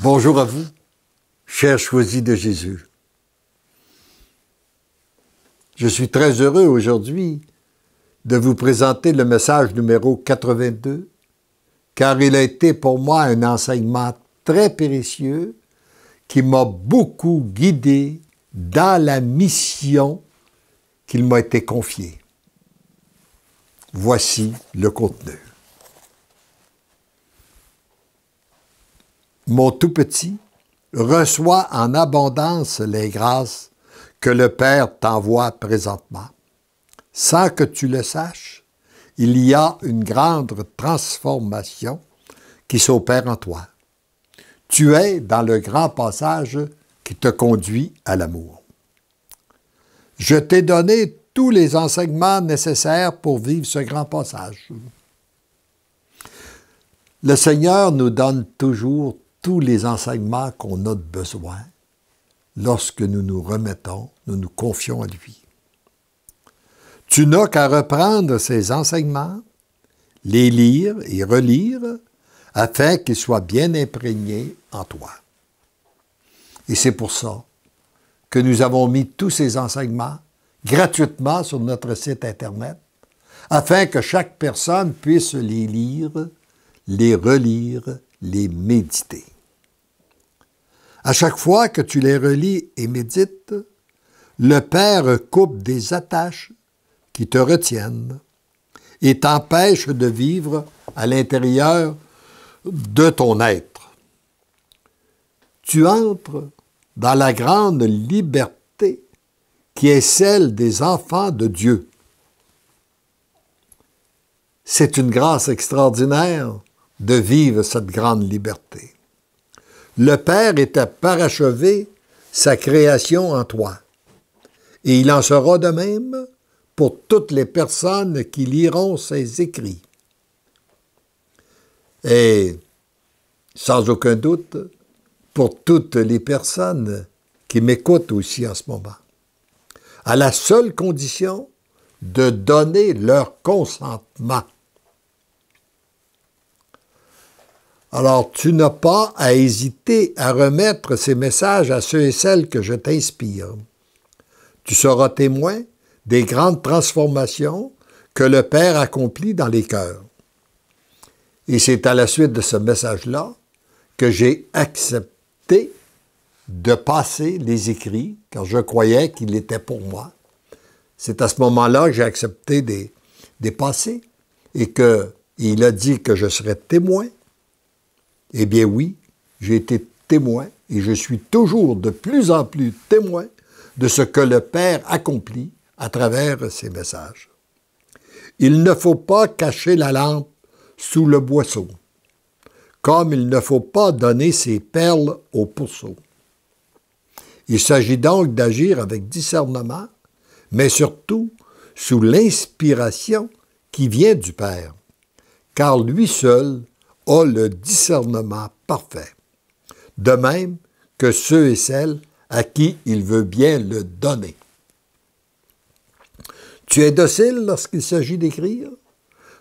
Bonjour à vous, chers choisis de Jésus. Je suis très heureux aujourd'hui de vous présenter le message numéro 82, car il a été pour moi un enseignement très précieux qui m'a beaucoup guidé dans la mission qu'il m'a été confiée. Voici le contenu. Mon tout petit, reçois en abondance les grâces que le Père t'envoie présentement. Sans que tu le saches, il y a une grande transformation qui s'opère en toi. Tu es dans le grand passage qui te conduit à l'amour. Je t'ai donné tous les enseignements nécessaires pour vivre ce grand passage. Le Seigneur nous donne toujours tous les enseignements qu'on a besoin lorsque nous nous remettons, nous nous confions à lui. Tu n'as qu'à reprendre ces enseignements, les lire et relire, afin qu'ils soient bien imprégnés en toi. Et c'est pour ça que nous avons mis tous ces enseignements gratuitement sur notre site Internet, afin que chaque personne puisse les lire, les relire, les méditer. À chaque fois que tu les relis et médites, le Père coupe des attaches qui te retiennent et t'empêche de vivre à l'intérieur de ton être. Tu entres dans la grande liberté qui est celle des enfants de Dieu. C'est une grâce extraordinaire de vivre cette grande liberté. Le Père est à parachever sa création en toi. Et il en sera de même pour toutes les personnes qui liront ses écrits. Et, sans aucun doute, pour toutes les personnes qui m'écoutent aussi en ce moment, à la seule condition de donner leur consentement. Alors, tu n'as pas à hésiter à remettre ces messages à ceux et celles que je t'inspire. Tu seras témoin des grandes transformations que le Père accomplit dans les cœurs. Et c'est à la suite de ce message-là que j'ai accepté de passer les écrits, car je croyais qu'il était pour moi. C'est à ce moment-là que j'ai accepté des passer et qu'il a dit que je serais témoin. Eh bien oui, j'ai été témoin et je suis toujours de plus en plus témoin de ce que le Père accomplit à travers ces messages. Il ne faut pas cacher la lampe sous le boisseau, comme il ne faut pas donner ses perles au pourceau. Il s'agit donc d'agir avec discernement, mais surtout sous l'inspiration qui vient du Père, car lui seul a le discernement parfait, de même que ceux et celles à qui il veut bien le donner. Tu es docile lorsqu'il s'agit d'écrire?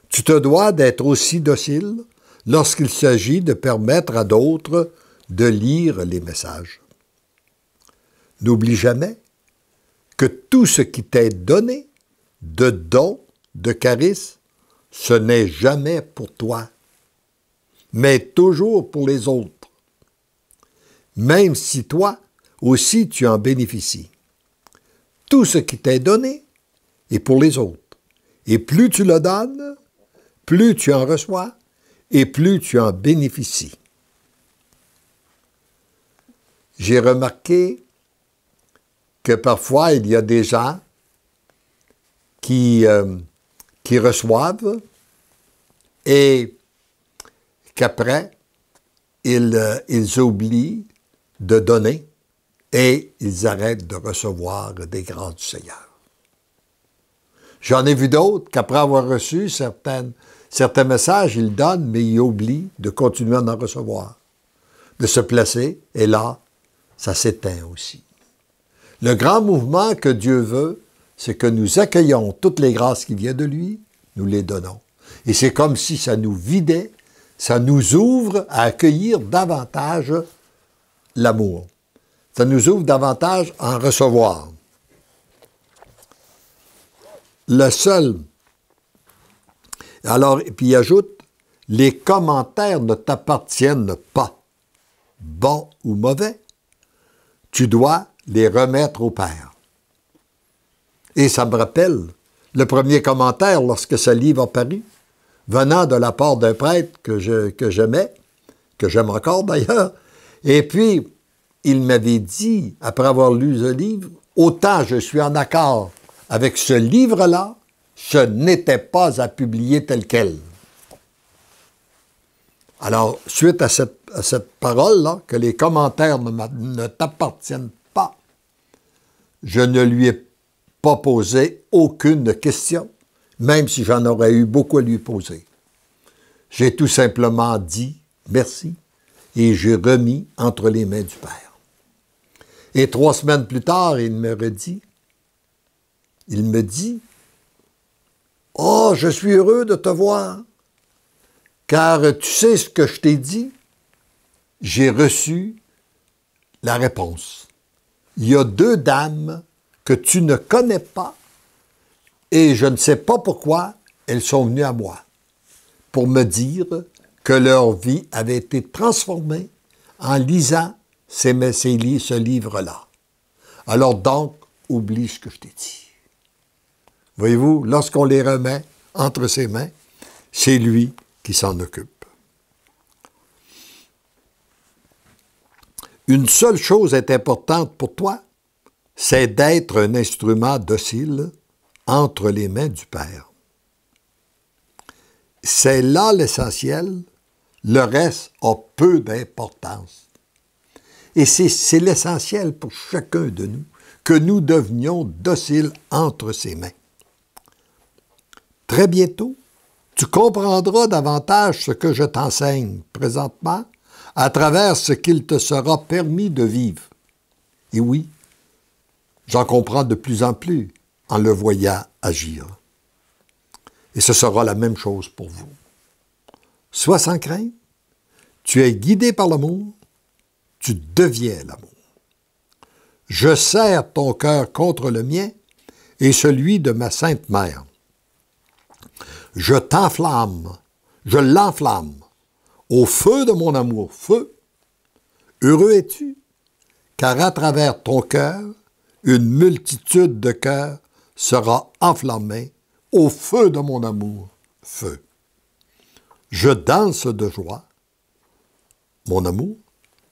Tu te dois d'être aussi docile lorsqu'il s'agit de permettre à d'autres de lire les messages. N'oublie jamais que tout ce qui t'est donné, de dons, de charisme, ce n'est jamais pour toi, mais toujours pour les autres, même si toi aussi tu en bénéficies. Tout ce qui t'est donné est pour les autres, et plus tu le donnes, plus tu en reçois, et plus tu en bénéficies. J'ai remarqué que parfois il y a des gens qui reçoivent et qu'après, ils oublient de donner et ils arrêtent de recevoir des grâces du Seigneur. J'en ai vu d'autres qu'après avoir reçu certains messages, ils donnent, mais ils oublient de continuer à en recevoir, de se placer, et là, ça s'éteint aussi. Le grand mouvement que Dieu veut, c'est que nous accueillons toutes les grâces qui viennent de lui, nous les donnons. Et c'est comme si ça nous vidait, ça nous ouvre à accueillir davantage l'amour. Ça nous ouvre davantage à en recevoir. Le seul. Alors, et puis il ajoute, les commentaires ne t'appartiennent pas, bons ou mauvais. Tu dois les remettre au Père. Et ça me rappelle le premier commentaire lorsque ce livre a paru, venant de la part d'un prêtre que j'aimais, que j'aime encore d'ailleurs. Et puis, il m'avait dit, après avoir lu ce livre, autant je suis en accord avec ce livre-là, ce n'était pas à publier tel quel. Alors, suite à cette parole-là, que les commentaires ne t'appartiennent pas, je ne lui ai pas posé aucune question, même si j'en aurais eu beaucoup à lui poser. J'ai tout simplement dit merci et j'ai remis entre les mains du Père. Et 3 semaines plus tard, il me dit, « Oh, je suis heureux de te voir, car tu sais ce que je t'ai dit? J'ai reçu la réponse. Il y a 2 dames que tu ne connais pas et je ne sais pas pourquoi elles sont venues à moi pour me dire que leur vie avait été transformée en lisant ce livre-là. Alors donc, oublie ce que je t'ai dit. » Voyez-vous, lorsqu'on les remet entre ses mains, c'est lui qui s'en occupe. Une seule chose est importante pour toi, c'est d'être un instrument docile entre les mains du Père. C'est là l'essentiel, le reste a peu d'importance. Et c'est l'essentiel pour chacun de nous, que nous devenions dociles entre ses mains. Très bientôt, tu comprendras davantage ce que je t'enseigne présentement à travers ce qu'il te sera permis de vivre. Et oui, j'en comprends de plus en plus en le voyant agir. Et ce sera la même chose pour vous. Sois sans crainte, tu es guidé par l'amour, tu deviens l'amour. Je serre ton cœur contre le mien et celui de ma Sainte Mère. Je l'enflamme au feu de mon amour, feu. Heureux es-tu, car à travers ton cœur, une multitude de cœurs sera enflammée au feu de mon amour, feu. Je danse de joie, mon amour,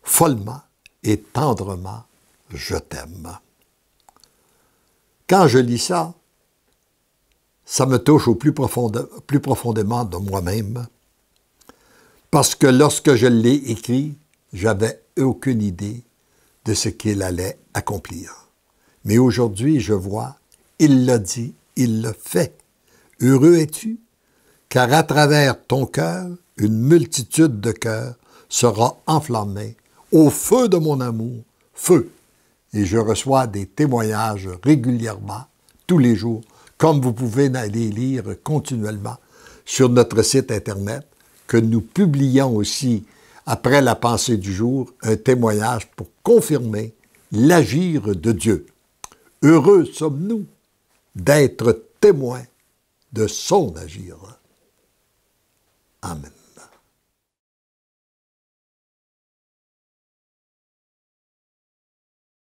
follement et tendrement, je t'aime. Quand je lis ça, ça me touche au plus profondément de moi-même, parce que lorsque je l'ai écrit, j'avais aucune idée de ce qu'il allait accomplir. Mais aujourd'hui, je vois, il l'a dit, il le fait. Heureux es-tu, car à travers ton cœur, une multitude de cœurs sera enflammée au feu de mon amour, feu. Et je reçois des témoignages régulièrement, tous les jours, comme vous pouvez les lire continuellement sur notre site Internet, que nous publions aussi, après la pensée du jour, un témoignage pour confirmer l'agir de Dieu. Heureux sommes-nous d'être témoins de son agir.